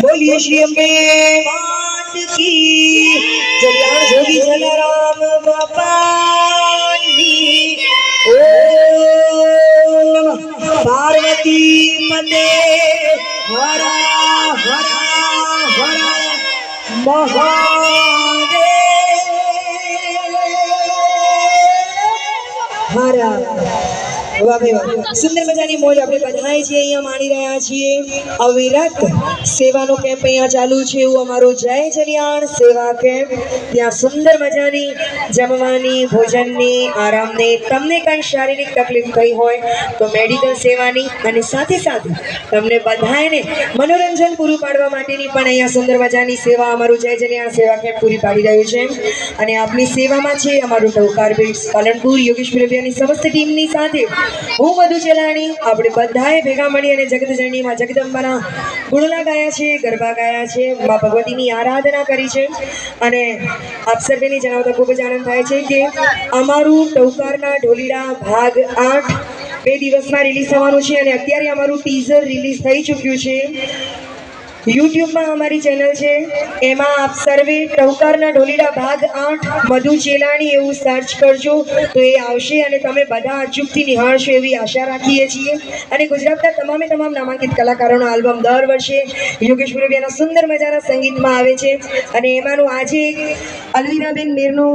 बोलिए श्री अम्बे मात की जल्याण जोगी जलाराम बापा ओम पार्वती पते हरा हरा हरा महादेव हरा सुंदर मजानी मौज આપણે બધાય જે અહીંયા માણી રહ્યા છીએ અવિરત સેવાનો કેમ્પ અહીંયા ચાલુ છે એવું અમારો જય જલિયાણ સેવા કેમ્પ ત્યાં સુંદર મજાની જમવાની ભોજનની આરામની તમને કંઈ શારીરિક તકલીફ થઈ હોય તો મેડિકલ સેવાની અને સાથે સાથે તમને બધાયને મનોરંજન પૂરું પાડવા માટેની પણ અહીંયા સુંદર મજાની સેવા અમારું જય જલિયાણ સેવા કેમ્પ પૂરી પાડી રહ્યું છે અને આપની સેવામાં છે અમારું ટવકાર બિટ્સ પાલનપુર યોગેશ પ્રેમિયાની સમસ્ત ટીમની સાથે હું મધુ ચેલાણી આપણે બધાએ ભેગા મળી અને જગતજનનીમાં જગદંબાના ગુણના ગાયા છે ગરબા ગાયા છે મા ભગવતીની આરાધના કરી છે અને આપ સર્વેને જણાવતા ખૂબ જ આનંદ થાય છે કે અમારું ટવકારના ઢોલીડા ભાગ 8 2 દિવસમાં રિલીઝ થવાનું છે અને અત્યારે અમારું ટીઝર રિલીઝ થઈ ચૂક્યું છે YouTube में हमारी चैनल है एमा आप सर्वे टवकारना ढोलीडा भाग 8 मधु चेलाणी एवं सर्च करजो तो ये आवशे अने तमे बधा अचूकथी निहाळशो एवी आशा राखीए छीए अने गुजरातना तमामे तमाम नामांकित कलाकारोनो आल्बम दर वर्षे योगेश पुरवियाना सुंदर मजाना संगीतमां आवे छे अने एमानुं आजे अलवीराबेन मीरनुं